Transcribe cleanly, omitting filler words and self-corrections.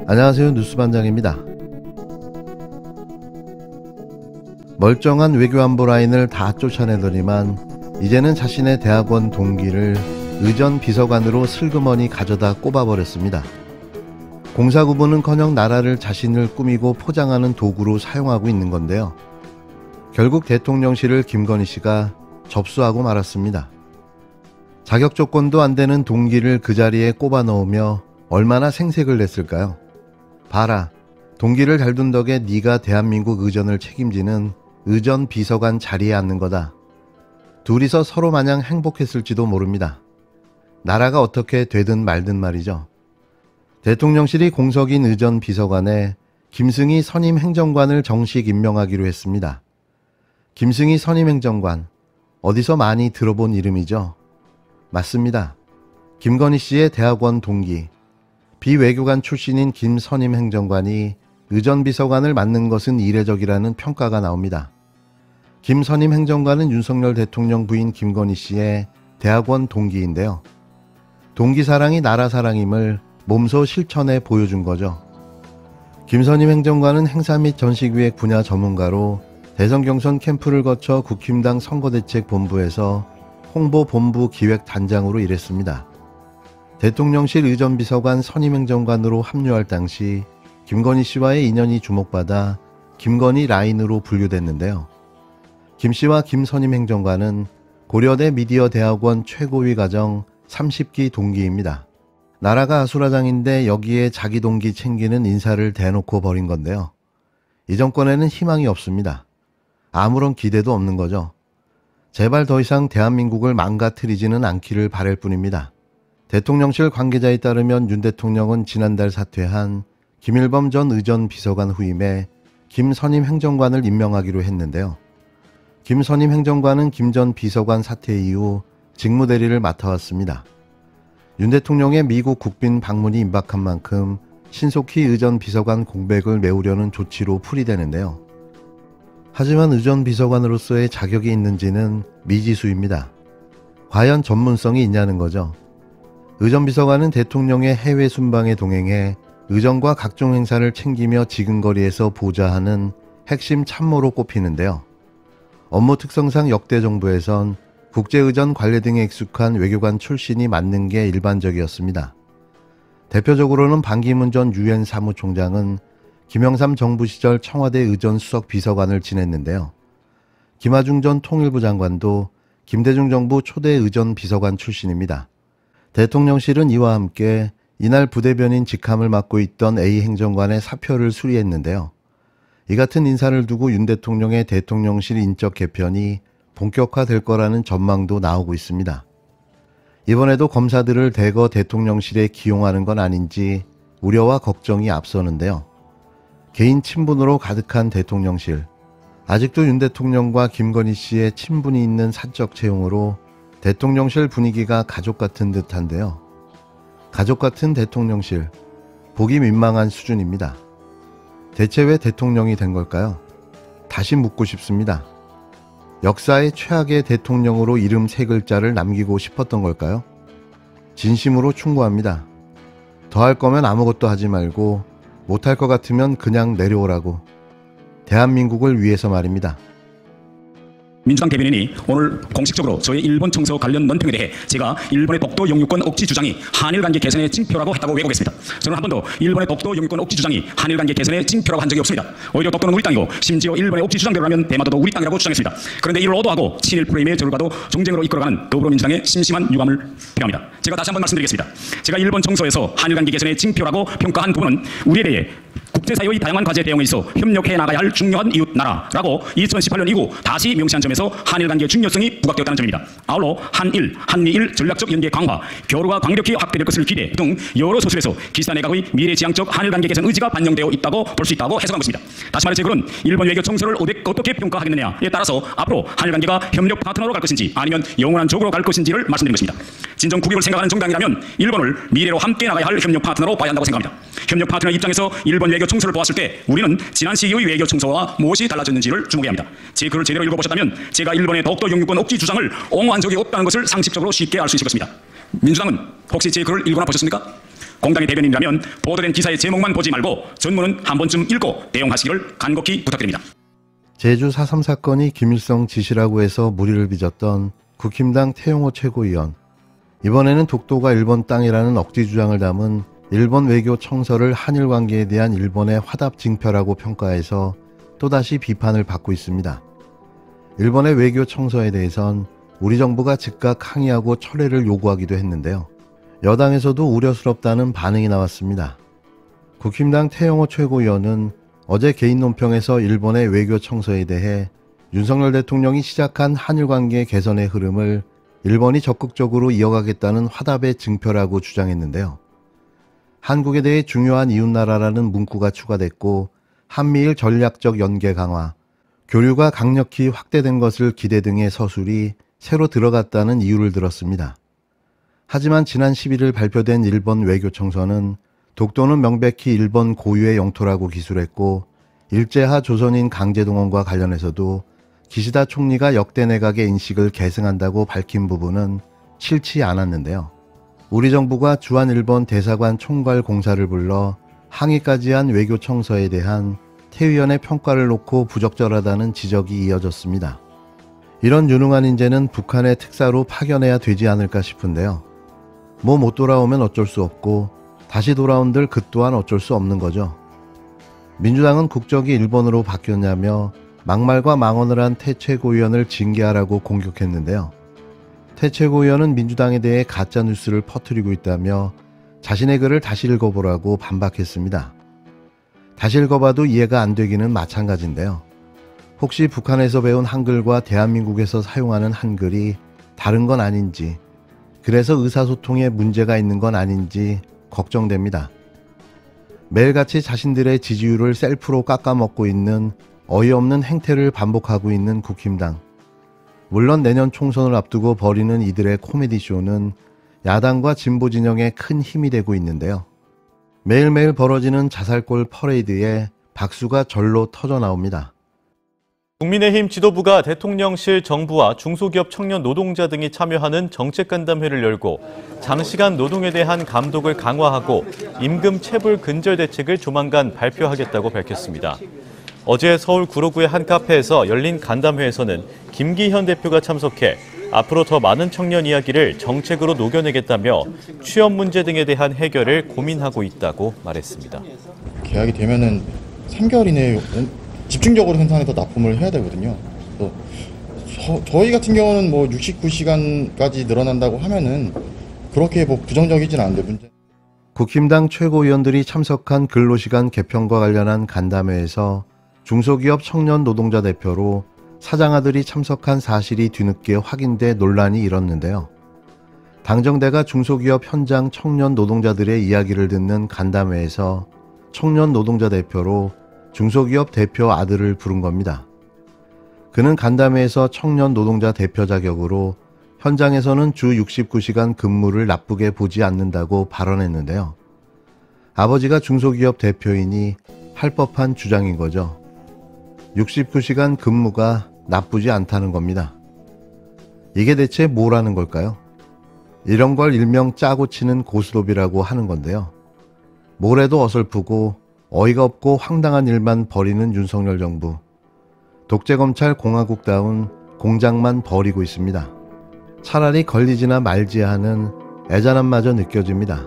안녕하세요, 뉴스반장입니다. 멀쩡한 외교안보 라인을 다 쫓아내더니만 이제는 자신의 대학원 동기를 의전 비서관으로 슬그머니 가져다 꼽아버렸습니다. 공사구분은커녕 나라를 자신을 꾸미고 포장하는 도구로 사용하고 있는 건데요. 결국 대통령실을 김건희 씨가 접수하고 말았습니다. 자격 조건도 안 되는 동기를 그 자리에 꼽아 넣으며 얼마나 생색을 냈을까요? 봐라, 동기를 잘 둔 덕에 네가 대한민국 의전을 책임지는 의전 비서관 자리에 앉는 거다. 둘이서 서로 마냥 행복했을지도 모릅니다. 나라가 어떻게 되든 말든 말이죠. 대통령실이 공석인 의전 비서관에 김승희 선임 행정관을 정식 임명하기로 했습니다. 김승희 선임 행정관, 어디서 많이 들어본 이름이죠? 맞습니다. 김건희 씨의 대학원 동기, 비외교관 출신인 김 선임 행정관이 의전 비서관을 맡는 것은 이례적이라는 평가가 나옵니다. 김 선임 행정관은 윤석열 대통령 부인 김건희 씨의 대학원 동기인데요. 동기 사랑이 나라 사랑임을 몸소 실천해 보여준 거죠. 김 선임 행정관은 행사 및 전시기획 분야 전문가로 대선 경선 캠프를 거쳐 국힘당 선거대책본부에서 홍보본부 기획단장으로 일했습니다. 대통령실 의전비서관 선임행정관으로 합류할 당시 김건희 씨와의 인연이 주목받아 김건희 라인으로 분류됐는데요. 김 씨와 김 선임행정관은 고려대 미디어대학원 최고위 과정 30기 동기입니다. 나라가 아수라장인데 여기에 자기 동기 챙기는 인사를 대놓고 벌인 건데요. 이 정권에는 희망이 없습니다. 아무런 기대도 없는 거죠. 제발 더 이상 대한민국을 망가뜨리지는 않기를 바랄 뿐입니다. 대통령실 관계자에 따르면 윤 대통령은 지난달 사퇴한 김일범 전 의전 비서관 후임에 김 선임 행정관을 임명하기로 했는데요. 김 선임 행정관은 김 전 비서관 사퇴 이후 직무대리를 맡아왔습니다. 윤 대통령의 미국 국빈 방문이 임박한 만큼 신속히 의전 비서관 공백을 메우려는 조치로 풀이되는데요. 하지만 의전 비서관으로서의 자격이 있는지는 미지수입니다. 과연 전문성이 있냐는 거죠. 의전 비서관은 대통령의 해외 순방에 동행해 의전과 각종 행사를 챙기며 지근거리에서 보좌하는 핵심 참모로 꼽히는데요. 업무 특성상 역대 정부에선 국제의전 관례 등에 익숙한 외교관 출신이 맡는 게 일반적이었습니다. 대표적으로는 반기문 전 유엔 사무총장은 김영삼 정부 시절 청와대 의전 수석 비서관을 지냈는데요. 김하중 전 통일부 장관도 김대중 정부 초대 의전 비서관 출신입니다. 대통령실은 이와 함께 이날 부대변인 직함을 맡고 있던 A 행정관의 사표를 수리했는데요. 이 같은 인사를 두고 윤 대통령의 대통령실 인적 개편이 본격화될 거라는 전망도 나오고 있습니다. 이번에도 검사들을 대거 대통령실에 기용하는 건 아닌지 우려와 걱정이 앞서는데요. 개인 친분으로 가득한 대통령실, 아직도 윤 대통령과 김건희 씨의 친분이 있는 사적 채용으로 대통령실 분위기가 가족 같은 듯한데요. 가족 같은 대통령실, 보기 민망한 수준입니다. 대체 왜 대통령이 된 걸까요? 다시 묻고 싶습니다. 역사의 최악의 대통령으로 이름 세 글자를 남기고 싶었던 걸까요? 진심으로 충고합니다. 더 할 거면 아무것도 하지 말고 못할 것 같으면 그냥 내려오라고. 대한민국을 위해서 말입니다. 민주당 대변인이 오늘 공식적으로 저의 일본 청소 관련 논평에 대해 제가 일본의 독도 영유권 억지 주장이 한일 관계 개선의 징표라고 했다고 왜곡했습니다. 저는 한 번도 일본의 독도 영유권 억지 주장이 한일 관계 개선의 징표라고 한 적이 없습니다. 오히려 독도는 우리 땅이고 심지어 일본의 억지 주장대로라면 대마도도 우리 땅이라고 주장했습니다. 그런데 이를 오도하고 친일 프레임의 저를 봐도 정쟁으로 이끌어가는 더불어민주당의 심심한 유감을 표합니다. 제가 다시 한번 말씀드리겠습니다. 제가 일본 청소에서 한일 관계 개선의 징표라고 평가한 부분은 우리에 대해 국제사회의 다양한 과제 대응에 있어 협력해 나가야 할 중요한 이웃 나라라고 2018년 이후 다시 명시한 점에서 한일 관계의 중요성이 부각되었다는 점입니다. 아울러 한일, 한미일 전략적 연계 강화, 교류가 강력히 확대될 것을 기대 등 여러 소설에서 기시다 내각의 미래지향적 한일 관계 개선 의지가 반영되어 있다고 볼 수 있다고 해석한 것입니다. 다시 말해 제 글은 일본 외교 청소를 어떻게 평가하겠느냐에 따라서 앞으로 한일 관계가 협력 파트너로 갈 것인지 아니면 영원한 적으로 갈 것인지를 말씀드린 것입니다. 진정 국익을 생각하는 정당이라면 일본을 미래로 함께 나가야 할 협력 파트너로 봐야 한다고 생각합니다. 협력 파트너 입장에서 일본 외교 청소를 보았을 때 우리는 지난 시기의 외교 청소와 무엇이 달라졌는지를 주목해야 합니다. 제 글을 제대로 읽어보셨다면 제가 일본의 독도 영유권 억지 주장을 옹호한 적이 없다는 것을 상식적으로 쉽게 알 수 있을 것입니다. 민주당은 혹시 제 글을 읽거나 보셨습니까? 공당의 대변인이라면 보도된 기사의 제목만 보지 말고 전문은 한 번쯤 읽고 대응하시기를 간곡히 부탁드립니다. 제주 4.3 사건이 김일성 지시라고 해서 무리를 빚었던 국힘당 태용호 최고위원. 이번에는 독도가 일본 땅이라는 억지 주장을 담은 일본 외교 청서를 한일 관계에 대한 일본의 화답 징표라고 평가해서 또다시 비판을 받고 있습니다. 일본의 외교 청서에 대해선 우리 정부가 즉각 항의하고 철회를 요구하기도 했는데요. 여당에서도 우려스럽다는 반응이 나왔습니다. 국힘당 태용호 최고위원은 어제 개인 논평에서 일본의 외교 청서에 대해 윤석열 대통령이 시작한 한일 관계 개선의 흐름을 일본이 적극적으로 이어가겠다는 화답의 증표라고 주장했는데요. 한국에 대해 중요한 이웃나라라는 문구가 추가됐고 한미일 전략적 연계 강화, 교류가 강력히 확대된 것을 기대 등의 서술이 새로 들어갔다는 이유를 들었습니다. 하지만 지난 11일 발표된 일본 외교청서는 독도는 명백히 일본 고유의 영토라고 기술했고 일제하 조선인 강제동원과 관련해서도 기시다 총리가 역대 내각의 인식을 계승한다고 밝힌 부분은 싫지 않았는데요. 우리 정부가 주한일본 대사관 총괄 공사를 불러 항의까지 한 외교청서에 대한 태위원의 평가를 놓고 부적절하다는 지적이 이어졌습니다. 이런 유능한 인재는 북한의 특사로 파견해야 되지 않을까 싶은데요. 뭐 못 돌아오면 어쩔 수 없고 다시 돌아온들 그 또한 어쩔 수 없는 거죠. 민주당은 국적이 일본으로 바뀌었냐며 막말과 망언을 한 태 최고위원을 징계하라고 공격했는데요. 태 최고위원은 민주당에 대해 가짜뉴스를 퍼뜨리고 있다며 자신의 글을 다시 읽어보라고 반박했습니다. 다시 읽어봐도 이해가 안 되기는 마찬가지인데요. 혹시 북한에서 배운 한글과 대한민국에서 사용하는 한글이 다른 건 아닌지, 그래서 의사소통에 문제가 있는 건 아닌지 걱정됩니다. 매일같이 자신들의 지지율을 셀프로 깎아먹고 있는 어이없는 행태를 반복하고 있는 국힘당. 물론 내년 총선을 앞두고 벌이는 이들의 코미디쇼는 야당과 진보 진영에 큰 힘이 되고 있는데요. 매일매일 벌어지는 자살골 퍼레이드에 박수가 절로 터져 나옵니다. 국민의힘 지도부가 대통령실 정부와 중소기업 청년 노동자 등이 참여하는 정책간담회를 열고 장시간 노동에 대한 감독을 강화하고 임금 체불 근절 대책을 조만간 발표하겠다고 밝혔습니다. 어제 서울 구로구의 한 카페에서 열린 간담회에서는 김기현 대표가 참석해 앞으로 더 많은 청년 이야기를 정책으로 녹여내겠다며 취업 문제 등에 대한 해결을 고민하고 있다고 말했습니다. 계약이 되면은 3개월 이내에 집중적으로 생산해서 납품을 해야 되거든요. 저희 같은 경우는 뭐 69시간까지 늘어난다고 하면은 그렇게 뭐 부정적이진 않은데 문제. 국힘당 최고위원들이 참석한 근로시간 개편과 관련한 간담회에서 중소기업 청년 노동자 대표로 사장아들이 참석한 사실이 뒤늦게 확인돼 논란이 일었는데요. 당정대가 중소기업 현장 청년 노동자들의 이야기를 듣는 간담회에서 청년 노동자 대표로 중소기업 대표 아들을 부른 겁니다. 그는 간담회에서 청년 노동자 대표 자격으로 현장에서는 주 69시간 근무를 나쁘게 보지 않는다고 발언했는데요. 아버지가 중소기업 대표이니 할 법한 주장인 거죠. 69시간 근무가 나쁘지 않다는 겁니다. 이게 대체 뭐라는 걸까요? 이런 걸 일명 짜고 치는 고스톱이라고 하는 건데요. 뭐래도 어설프고 어이가 없고 황당한 일만 벌이는 윤석열 정부. 독재검찰 공화국다운 공작만 벌이고 있습니다. 차라리 걸리지나 말지 하는 애잔함마저 느껴집니다.